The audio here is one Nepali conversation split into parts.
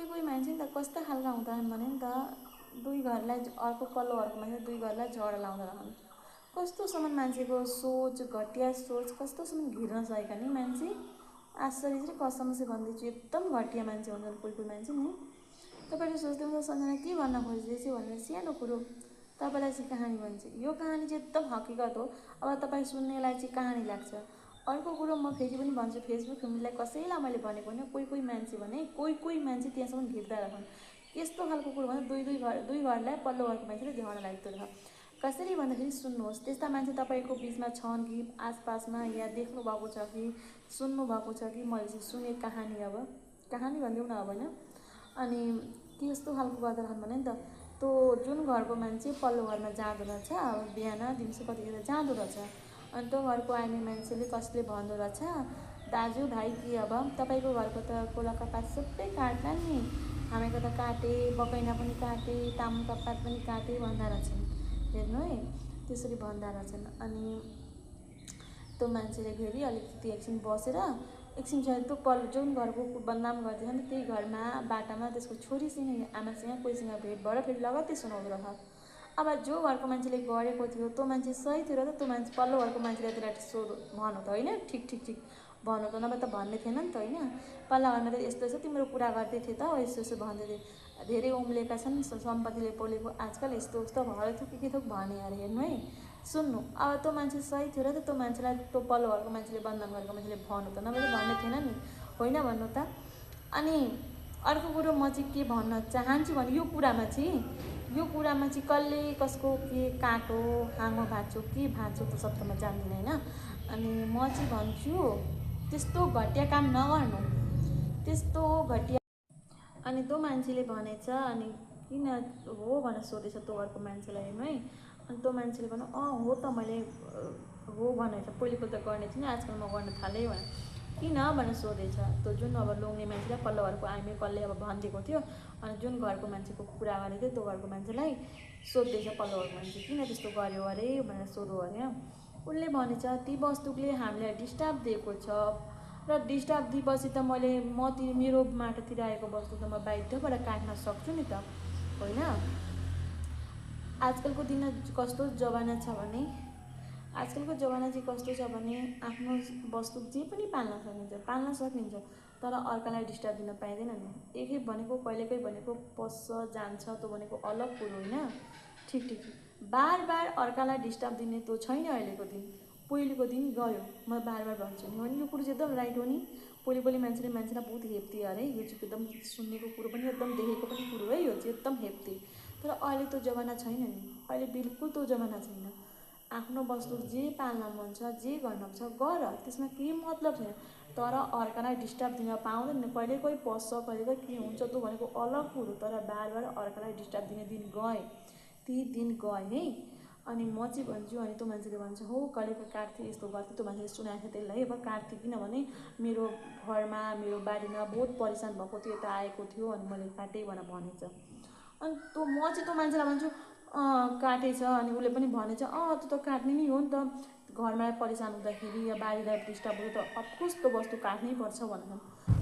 कोही मान्छे नि त कस्ता खालका हुँदैन भने नि त दुई घरलाई अर्को पल्लो घरको मान्छे दुई घरलाई झगडा लाउँदा रहन्। कस्तोसम्म मान्छेको सोच घटिया सोच, कस्तोसम्म घिर्न सकेका नि मान्छे। आश्चर्य चाहिँ कसम से भन्दैछु, एकदम घटिया मान्छे हुन्छन् कोही कोही मान्छे नि। तपाईँले सोच्दै हुन्छ सम्झना के भन्न खोज्दैछु भनेर सानो कुरो तपाईँलाई चाहिँ कहानी भन्छ। यो कहानी चाहिँ एकदम हकिकत हो। अब तपाईँ सुन्नेलाई चाहिँ कहानी लाग्छ। अर्को कुरो म फेरि पनि भन्छु, फेसबुक फ्यामिलीलाई कसैलाई मैले भनेको होइन, कोही कोही मान्छे भने कोही मान्छे त्यहाँसम्म घिर्दा रहन्। यस्तो खालको कुरो भने दुई घरलाई पल्लो घरको मान्छेले झगडा लाग्दो रह। कसरी भन्दाखेरि सुन्नुहोस्, त्यस्ता मान्छे तपाईँको बिचमा छन् कि आसपासमा, या देख्नु भएको छ कि सुन्नु भएको छ कि मैले चाहिँ सुने कहानी। अब कहानी भनिदेऊ न अब होइन। अनि त्यस्तो खालको गर्दा रहन् भने नि त त्यो जुन घरको मान्छे पल्लो घरमा जाँदो रहेछ, अब बिहान दिउँसो कतिखेर जाँदो रहेछ, अनि त्यो घरको आइने मान्छेले कसले भन्दो रहेछ, दाजुभाइ कि अब तपाईँको घरको त कोलाका पात सबै काट्ला नि, हामीको त काटे, बकैना पनि काटे, तामुका पात पनि काटे भन्दा रहेछन्। हेर्नु है, त्यसरी भन्दा रहेछन्। अनि त्यो मान्छेले फेरि अलिकति एकछिन बसेर एकछिन चाहिँ त्यो जुन घरको बदनाम गर्दैछ नि त्यही घरमा बाटामा त्यसको छोरीसँग आमासँग कोहीसँग भेट भएर फेरि लगत्तै सुनाउँदो रह। अब जो घरको मान्छेले गरेको थियो त्यो मान्छे सही थियो र त त्यो मान्छे पल्लो घरको मान्छेलाई त्यसलाई सोध्नु भन्नु त होइन, ठिक भन्नु त, नभए त भन्ने थिएन नि त होइन। पल्लो घरमा त यस्तो यस्तो तिम्रो कुरा गर्दै थिए त, यस्तो यस्तो भन्दै थिए, धेरै उम्लेका छन्, सम्पत्तिले पोलेको, आजकल यस्तो उस्तो भयो थोक के थोक भने अरे। हेर्नु है, सुन्नु, अब त्यो मान्छे सही थियो र त त्यो मान्छेलाई त्यो पल्लो घरको मान्छेले बदनाम गरेको मान्छेले भन्नु त, नभए त भन्ने थिएन नि, होइन भन्नु त। अनि अर्को कुरो म चाहिँ के भन्न चाहन्छु भने यो कुरामा चाहिँ कसले कसको के काटो हाँगो भाँचो के भाँचो त सब त म जान्दिनँ होइन। अनि म चाहिँ भन्छु त्यस्तो घटिया काम नगर्नु, त्यस्तो घटिया। अनि त्यो मान्छेले भनेछ, अनि किन हो भनेर सोधेछ त्यो घरको मान्छेलाई। हेर्नु है, अनि त्यो मान्छेले भन्नु हो त मैले हो भनेछ, पहिलेको त गर्ने थिइनँ, आजकल म गर्न थालेँ भने। किन भनेर सोधेछ त्यो जुन अब लोग्ने मान्छेलाई पल्लो घरको आइमे कसले अब भनिदिएको थियो। अनि जुन घरको मान्छेको कुरा गरेको थियो त्यो घरको मान्छेलाई सोध्दैछ पल्लो घरको मान्छे, किन त्यस्तो गर्यो अरे भनेर सोध्यो अरे। उसले भनेछ ती वस्तुले हामीलाई डिस्टर्ब दिएको छ र डिस्टर्ब दिएपछि त मेरो माटोतिर आएको वस्तु त म बाहिरबाट काट्न सक्छु नि त, होइन। आजकलको दिन कस्तो जमाना छ भने आफ्नो वस्तु जे पनि पाल्न सकिन्छ तर अर्कालाई डिस्टर्ब दिन पाइँदैन नि। एकखेप भनेको कहिलेकै भनेको पस्छ जान्छ त्यो भनेको अलग कुरो होइन। ठिक बार अर्कालाई डिस्टर्ब दिने त्यो छैन अहिलेको दिन, पहिलेको दिन गयो। म बार भन्छु नि, यो कुरो चाहिँ एकदम राइट हो नि। पहिले मान्छेलाई बहुत हेप्थे अरे, यो चाहिँ एकदम सुन्नेको कुरो पनि एकदम देखेको पनि कुरो है, यो चाहिँ एकदम हेप्थे। तर अहिले त्यो जमाना छैन नि, अहिले बिल्कुल त्यो जमाना छैन। आफ्नो वस्तु जे पाल्न मन छ जे गर्न छ गर, त्यसमा केही मतलब छैन। तर अर्कालाई डिस्टर्ब दिन पाउँदैन। कहिले कोही पस्छ कहिले के हुन्छ त्यो भनेको अलग कुरो, तर बार अर्कालाई डिस्टर्ब दिने दिन गए, ती दिन गए है। अनि म चाहिँ भन्छु, अनि त्यो मान्छेले भन्छ हो कहिले काट्थे यस्तो गर्थ्यो, त्यो मान्छेले सुनाएको थियो त्यसलाई अब काट्थेँ किनभने मेरो घरमा मेरो बारीमा बहुत परेसान भएको थियो, यता आएको थियो अनि मैले काटेँ भनेर भनेछ। अनि म चाहिँ त्यो मान्छेलाई भन्छु काटेछ। अनि उसले पनि भनेछ त्यो त काट्ने नै हो नि त, घरमा परेसान हुँदाखेरि या बारीलाई डिस्टर्ब हुँदा त अफकोर्स त्यो वस्तु काट्नै पर्छ भनेर।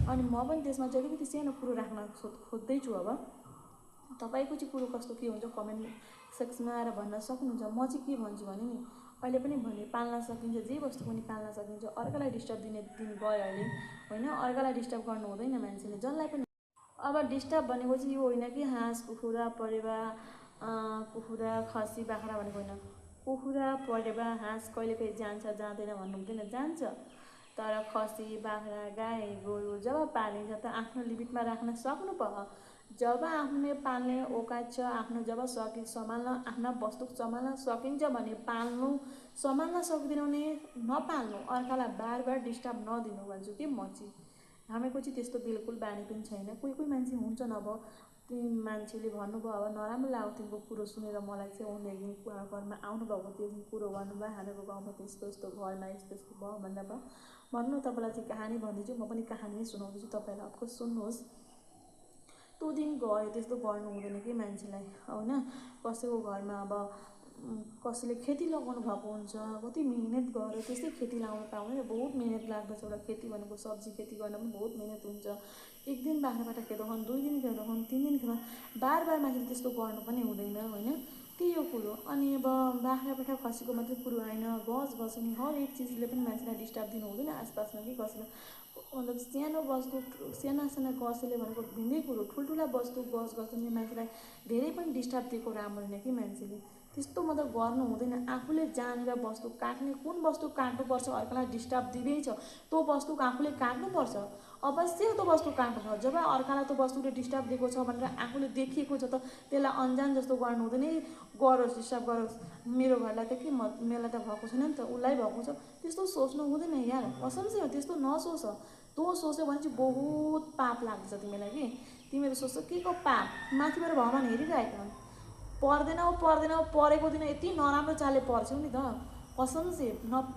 अनि म पनि त्यसमा चाहिँ अलिकति सानो कुरो राख्न खोज्दैछु। अब तपाईँको चाहिँ कुरो कस्तो के हुन्छ कमेन्ट सेक्सनमा आएर भन्न सक्नुहुन्छ। म चाहिँ के भन्छु भने नि, अहिले पनि भने पाल्न सकिन्छ, जे वस्तु पनि पाल्न सकिन्छ। अर्कालाई डिस्टर्ब दिने दिन गयो अहिले होइन। अर्कालाई डिस्टर्ब गर्नु हुँदैन मान्छेले, जसलाई पनि। अब डिस्टर्ब भनेको चाहिँ यो होइन कि हाँस कुखुरा परेवा कुखुरा खसी बाख्रा भनेको होइन। कुखुरा परेवा हाँस कहिले जान्छ जाँदैन भन्नु हुँदैन, जान्छ। तर खसी बाख्रा गाई गोरु जब पालिन्छ त आफ्नो लिमिटमा राख्न सक्नु पर्छ। जब आफूले पाल्ने औकात छ, आफ्नो जब सम्हाल्न आफ्ना वस्तु सम्हाल्न सकिन्छ भने पाल्नु, सम्हाल्न सक्दैन भने नपाल्नु, अर्कालाई बार डिस्टर्ब नदिनु भन्छु कि म चाहिँ। हामीको चाहिँ त्यस्तो बिल्कुल बानी पनि छैन। कोही मान्छे हुन्छन्, अब ती मान्छेले भन्नुभयो अब नराम्रो लाग्यो तिम्रो कुरो सुनेर मलाई चाहिँ, उनीहरू घरमा आउनुभएको त्यो कुरो भन्नुभयो हाम्रो गाउँमा त्यस्तो यस्तो घरमा यस्तो भयो भनेर भन्नु। तपाईँलाई चाहिँ कहानी भन्दैछु, म पनि कहानी नै सुनाउँदैछु तपाईँलाई, अफकोर्स सुन्नुहोस्। त्यो दिन गयो, त्यस्तो गर्नु हुँदैन कि मान्छेलाई होइन। कसैको घरमा अब कसैले खेती लगाउनु भएको हुन्छ, कति मिहिनेत गरेर त्यस्तै खेती लगाउनु पाउँदैन, बहुत मिहिनेत लाग्दछ। एउटा खेती भनेको सब्जी खेती गर्न पनि बहुत मिहिनेत हुन्छ। एक दिन बाख्राबाट खेदाउन, 2 दिन खेदाउन, 3 दिन खेदाउन, बार मान्छेले त्यस्तो गर्नु पनि हुँदैन होइन। त्यही हो कुरो। अनि अब बाख्राबाट खसीको मात्रै कुरो आएन, गसनी हरेक चिजले पनि मान्छेलाई डिस्टर्ब दिनु हुँदैन आसपासमा कि कसैलाई। मतलब सानो वस्तु साना गसले भनेको भिन्दै कुरो, ठुल्ठुला वस्तु गसले मान्छेलाई धेरै पनि डिस्टर्ब दिएको राम्रो होइन कि मान्छेले त्यस्तो मतलब गर्नु हुँदैन। आफूले जानेर वस्तु काट्ने, कुन वस्तु काट्नुपर्छ अर्कालाई डिस्टर्ब दिँदैछ त्यो वस्तु आफूले काट्नुपर्छ, अवश्य त्यो वस्तु काट्नुपर्छ। जब अर्कालाई त्यो वस्तुले डिस्टर्ब दिएको छ भनेर आफूले देखिएको छ त त्यसलाई अन्जान जस्तो गर्नु हुँदैन। गरोस् डिस्टर्ब गरोस्, मेरो घरलाई त के मलाई त भएको छैन नि त, उसलाई भएको छ, त्यस्तो सोच्नु हुँदैन यार, कसम से त्यस्तो नसोच। तँ सोच्यो भने चाहिँ बहुत पाप लाग्छ तिमीलाई कि तिमीहरू सोच्छ के को पाप, माथिबाट भगवान् हेरिरहेको पर्दैन परेको दिन यति नराम्रो चालले पर्छौ नि त, कसम से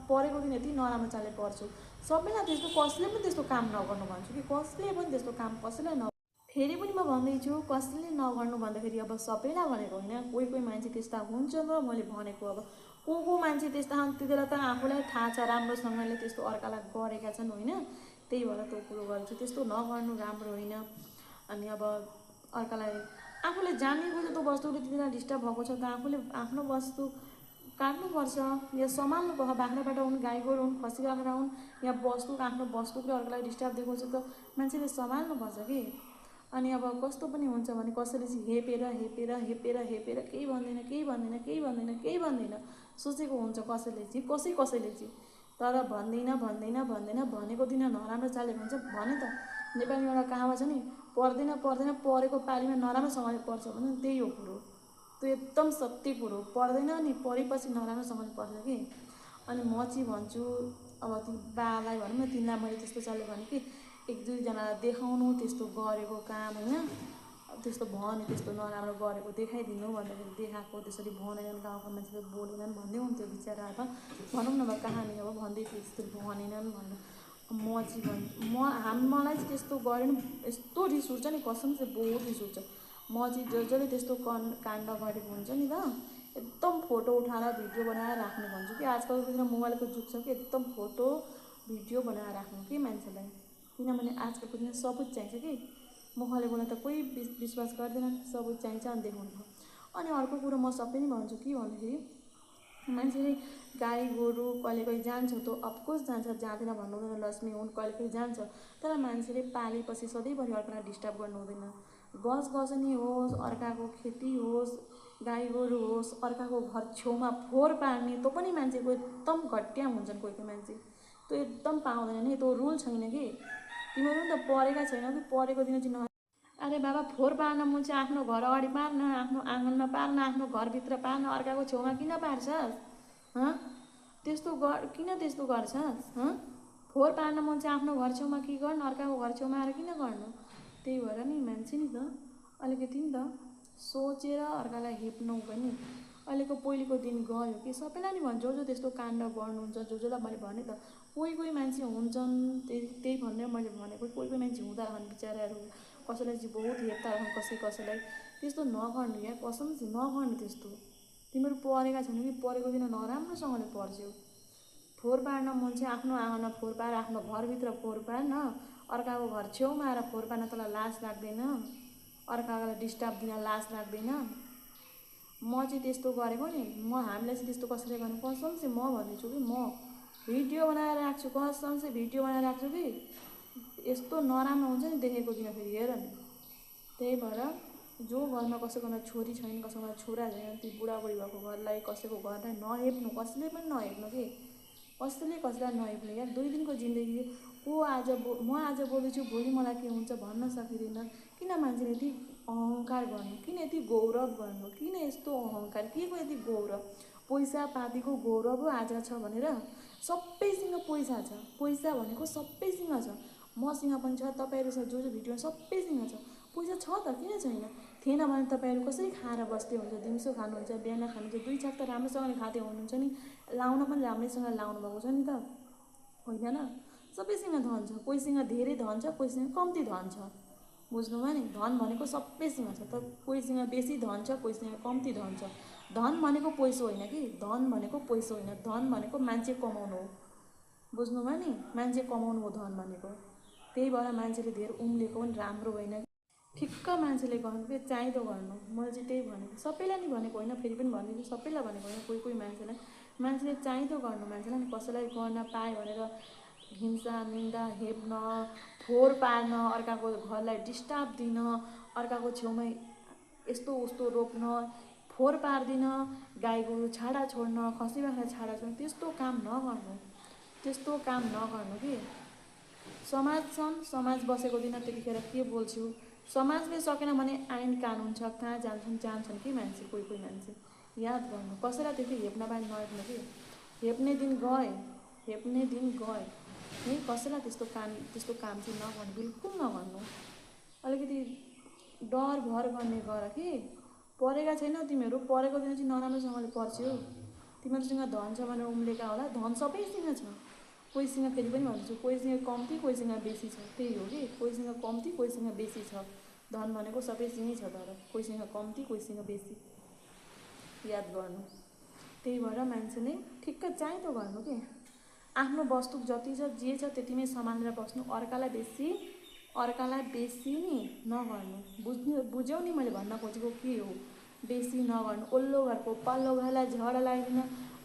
परेको दिन यति नराम्रो चालले पर्छौ। सबैलाई त्यस्तो कसले पनि त्यस्तो काम नगर्नु भन्छु कि कसले पनि त्यस्तो काम कसैलाई फेरि पनि म भन्दैछु कसैले नगर्नु भन्दाखेरि अब सबैलाई भनेको होइन, कोही मान्छे त्यस्ता हुन्छन् र मैले भनेको अब को मान्छे त्यस्ता त्यति बेला त आफूलाई थाहा छ राम्रोसँगले त्यस्तो अर्कालाई गरेका छन् होइन। त्यही भएर त्यो कुरो गर्छु, त्यस्तो नगर्नु राम्रो होइन। अनि अब अर्कालाई आफूले जानेको छ त्यो वस्तुले त्यति बेला डिस्टर्ब भएको छ त आफूले आफ्नो वस्तु काट्नुपर्छ या सम्हाल्नुपर्छ। बाख्राबाट हुन्, गाई गोरु हुन्, खसी बाख्रा हुन्, या आफ्नो वस्तुले अर्कालाई डिस्टर्ब दिएको छ त मान्छेले सम्हाल्नुपर्छ कि। अनि अब कस्तो पनि हुन्छ भने कसैले चाहिँ हेपेर केही भन्दैन सोचेको हुन्छ कसैले चाहिँ, तर भन्दैन भनेको दिन नराम्रो चालले भन्छ भने त। नेपालीमा एउटा कहावत छ नि, पर्दैन परेको पालीमा नराम्रोसँगले पर्छ भने त्यही हो कुरो, त्यो एकदम सत्य कुरो। पर्दैन नि परेपछि नराम्रोसँगले पर्छ कि। अनि म चाहिँ भन्छु अब ती बालाई भनौँ न, तिनीलाई मैले त्यस्तो चालले भने कि 1-2जनालाई देखाउनु त्यस्तो गरेको काम होइन, त्यस्तो भन्यो त्यस्तो नराम्रो गरेको देखाइदिनु भन्दाखेरि देखाएको, त्यसरी भनेनन्, गाउँको मान्छेले बोलेनन् भन्दै हुन्थ्यो बिचरा। अब भनौँ न अब कहानी अब भन्दै थियो त्यस्तो भनेनन् भनेर। मलाई चाहिँ त्यस्तो गरेन, यस्तो रिस उठ्छ नि कसम से बहुत रिस उठ्छ। म चाहिँ जसले त्यस्तो काण्ड गरेको हुन्छ नि त एकदम फोटो उठाएर भिडियो बनाएर राख्नु भन्छु कि। आजकलको दिन मोबाइलको जुग छ कि एकदम फोटो भिडियो बनाएर राख्नु कि मान्छेलाई, किनभने आजकलको दिन सबुत चाहिन्छ कि। मुखले बोल्दा त कोही विश्वास गर्दैन, सबुत चाहिन्छ अनि देखाउनु। अनि अर्को कुरो म सबै नै भन्छु कि भन्दाखेरि मान्छेले गाई गोरु कहिले जान्छ त अफकोर्स जान्छ, जाँदैन भन्नु हुँदैन, लक्ष्मी हुन् कहिले जान्छ, तर मान्छेले पालेपछि सधैँभरि अर्कालाई डिस्टर्ब गर्नु हुँदैन। गसनी होस्, अर्काको खेती होस्, गाई गोरु होस्, अर्काको घर छेउमा फोहोर पार्ने त्यो पनि मान्छेको एकदम घटिया हुन्छन् कोही मान्छे, त्यो एकदम पाउँदैन नि, त्यो रुल छैन कि। तिमीहरू पनि त पढेका छैनौ कि, पढेको दिन चाहिँ अरे बाबा फोहोर पार्न मन चाहिँ आफ्नो घर अगाडि पार्न, आफ्नो आँगनमा पार्न, आफ्नो घरभित्र पार्न, अर्काको छेउमा किन पार्छस्? त्यस्तो किन त्यस्तो गर्छस्? फोहोर पार्न मन चाहिँ आफ्नो घर छेउमा के गर्नु, अर्काको घर छेउमा आएर किन गर्नु? त्यही भएर नि मान्छे नि त अलिकति नि त सोचेर अर्कालाई हेप्नु पनि। अहिलेको पहिलेको दिन गयो कि सबैलाई नि भन्छ, जो त्यस्तो काण्ड गर्नुहुन्छ, जसलाई मैले भने त कोही मान्छे हुन्छन् त्यही भनेर मैले भनेको। कोही मान्छे हुँदा रहन् बिचराहरू, कसैलाई चाहिँ बहुत हेप्दा रहन् कसैलाई, त्यस्तो नगर्नु या कसम चाहिँ नगर्नु त्यस्तो। तिमीहरू पढेका छैनौ कि पढेको दिन नराम्रोसँगले पढ्छौ। फोहोर पार्न मन चाहिँ आफ्नो आँगनमा फोहोर पार, आफ्नो घरभित्र फोहोर पार्न, अर्काको घर छेउमा आएर फोहोर पार्न तँलाई लाज लाग्दैन? अर्कालाई डिस्टर्ब दिन लाज लाग्दैन? म चाहिँ त्यस्तो गरेको नि, हामीलाई चाहिँ त्यस्तो कसैले गर्ने कसम चाहिँ म भन्दैछु कि म भिडियो बनाएर राख्छु, कसम चाहिँ भिडियो बनाएर राख्छु कि यस्तो नराम्रो हुन्छ नि देखेको दिन फेरि हेर नि। त्यही भएर जो घरमा कसैकोमा छोरी छैन, कसैकोमा छोरा छैन, ती बुढाबुढी भएको घरलाई कसैको घरलाई नहेप्नु, कसैले पनि नहेप्नु कि, कसैलाई नहेप्नु यार। 2 दिनको जिन्दगी को म आज बोल्दैछु भोलि मलाई के हुन्छ भन्न सकिँदैन। किन मान्छेले यति अहङ्कार गर्नु, किन यति गौरव गर्नु, किन यस्तो अहङ्कार, के को यति गौरव? पैसा पातीको गौरव आज छ भनेर सबैसँग पैसा छ, पैसा भनेको सबैसँग छ, मसँग पनि छ, तपाईँहरूसँग जो भिडियोमा सबैसँग छ पैसा छ त, किन छैन? थिएन भने तपाईँहरू कसरी खाएर बस्दै हुन्छ, दिउँसो खानुहुन्छ, बिहान खानुहुन्छ, 2 छाक त राम्रोसँगले खाँदै हुनुहुन्छ नि, लाउन पनि राम्रैसँग लाउनु भएको छ नि त, होइन न? सबैसँग धन छ, कोहीसँग धेरै धन छ, कोहीसँग कम्ती धन छ, बुझ्नुभयो नि? धन भनेको सबैसँग छ, त कोहीसँग बेसी धन छ, कोहीसँग कम्ती धन छ। धन भनेको पैसा होइन कि, धन भनेको पैसा होइन, धन भनेको मान्छे कमाउनु हो, बुझ्नुभयो नि? मान्छे कमाउनु हो धन भनेको। त्यही भएर मान्छेले धेर उम्लेको पनि राम्रो होइन। ठिक्क मान्छेले गर्नु के चाहिँदो गर्नु, मैले चाहिँ त्यही भनेको। सबैलाई नि भनेको होइन, फेरि पनि भनिदिन्छु, सबैलाई भनेको होइन, कोही कोही मान्छेले चाहिँदो गर्नु। मान्छेलाई नि कसैलाई गर्न पाए भनेर हिंसा निन्दा हेप्न, फोहोर पार्न, अर्काको घरलाई डिस्टर्ब दिन, अर्काको छेउमा यस्तो उस्तो रोप्न, फोहोर पार्दिन, गाई गोरु छाडा छोड्न, खसी बाख्रा छाडा छोड्न, त्यस्तो काम नगर्नु कि। समाज छन्, समाज बसेको दिन त्यतिखेर के बोल्छु, समाजले सकेन भने ऐन कानुन छ, कहाँ जान्छन् कि मान्छे, कोही कोही मान्छे। याद गर्नु, कसैलाई त्यति हेप्न बारे नहेप्नु कि। हेप्ने दिन गए है, कसैलाई त्यस्तो काम चाहिँ नगर्नु, बिल्कुल नगर्नु। अलिकति डर भर गर्ने गर कि। पढेका छैनौ तिमीहरू, पढेको दिन चाहिँ नराम्रोसँगले पढ्छौ। तिमीहरूसँग धन छ भनेर उम्लेका होला, धन सबैसँग छ। कोहीसँग फेरि पनि भन्छु, कोहीसँग कम्ती कोहीसँग बेसी छ, त्यही हो कि। कोहीसँग कम्ती कोहीसँग बेसी छ, धन भनेको सबैसँगै छ, तर कोहीसँग कम्ती कोहीसँग बेसी, याद गर्नु। त्यही भएर मान्छेले ठिक्क चाहिँदो गर्नु कि। आफ्नो वस्तु जति छ जे छ त्यतिमै सम्हालेर बस्नु, अर्कालाई बेसी नि नगर्नु। बुझ्यौ नि मैले भन्न खोजेको के हो, बेसी नगर्नु। ओल्लो घरको पल्लो घरलाई झगडा लगाइदिन,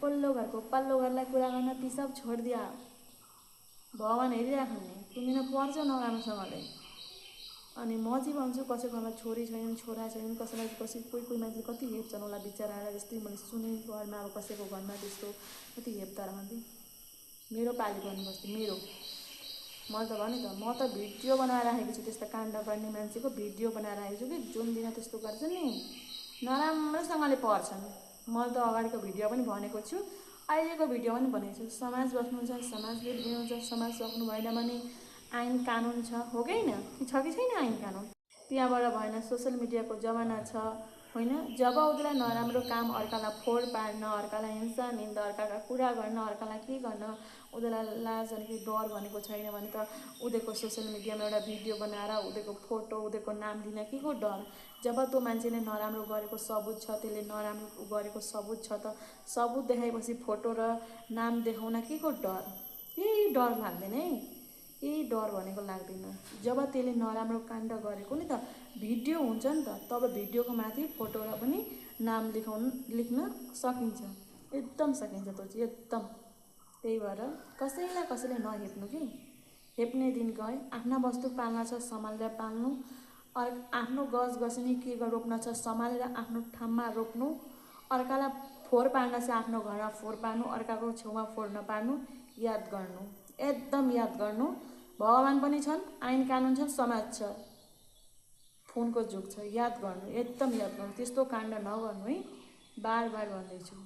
ओल्लो घरको पल्लो घरलाई कुरा गर्न, ती सब छोडिदिया। भगवान हेरिराख्नु नि, तिमीले पर्छ नराम्रोसँगले। अनि म चाहिँ भन्छु, कसैको घरमा छोरी छैनन्, छोरा छैनन्, कोही कोही मान्छे कति हेप्छन् होला बिचरा आएर। जस्तै मैले सुने घरमा, अब कसैको घरमा त्यस्तो कति हेप्दा रहन्थे। मेरो पाली गर्नुपर्छ, मेरो। मैले त भने त, म त भिडियो बनाएर राखेको छु, त्यस्तो काण्ड गर्ने मान्छेको भिडियो बनाएर राखेको छु कि। जुन दिन त्यस्तो गर्छ नि नराम्रोसँगले पर्छन्। मैले त अगाडिको भिडियो पनि भनेको छु, अहिलेको भिडियो पनि भनेको छु। समाज बस्नुहुन्छ, समाजले लिनुहुन्छ, समाज सक्नु भएन भने ऐन कानुन छ, हो कि होइन? कि छ कि छैन ऐन कानुन? त्यहाँबाट भएन, सोसियल मिडियाको जमाना छ होइन। जब उनीहरूलाई नराम्रो काम, अर्कालाई फोहोर पार्न, अर्कालाई हिंसा निन्दा, अर्काका कुरा गर्न, अर्कालाई के गर्न उनीहरूलाई लाज अनि डर भनेको छैन भने त उनीहरूको सोसियल मिडियामा एउटा भिडियो बनाएर उनीहरूको फोटो, उनीहरूको नाम लिन के को डर? जब त्यो मान्छेले नराम्रो गरेको सबुत छ, त्यसले नराम्रो गरेको सबुत छ त सबुत देखाएपछि फोटो र नाम देखाउन के को डर? केही डर लाग्दैन है, केही डर भनेको लाग्दैन। जब त्यसले नराम्रो काण्ड गरेको नि त भिडियो हुन्छ नि त, तब भिडियोको माथि फोटो र पनि नाम लेख्न सकिन्छ, एकदम सकिन्छ त्यो चाहिँ, एकदम। त्यही भएर कसैले नहेप्नु कि। हेप्ने दिन गए, आफ्ना वस्तु पाल्न छ सम्हालेर पाल्नु, आफ्नो गसगसनी के रोप्न छ सम्हालेर आफ्नो ठाउँमा रोप्नु, अर्कालाई फोहोर पार्न छ आफ्नो घरमा फोहोर पार्नु, अर्काको छेउमा फोहोर नपार्नु, याद गर्नु, एकदम याद गर्नु। भगवान पनि छन्, ऐन कानुन छ, समाज छ, फोनको जुग छ, याद गर्नु, एकदम याद गर्नु। त्यस्तो काण्ड नगर्नु है, बार भन्दैछु।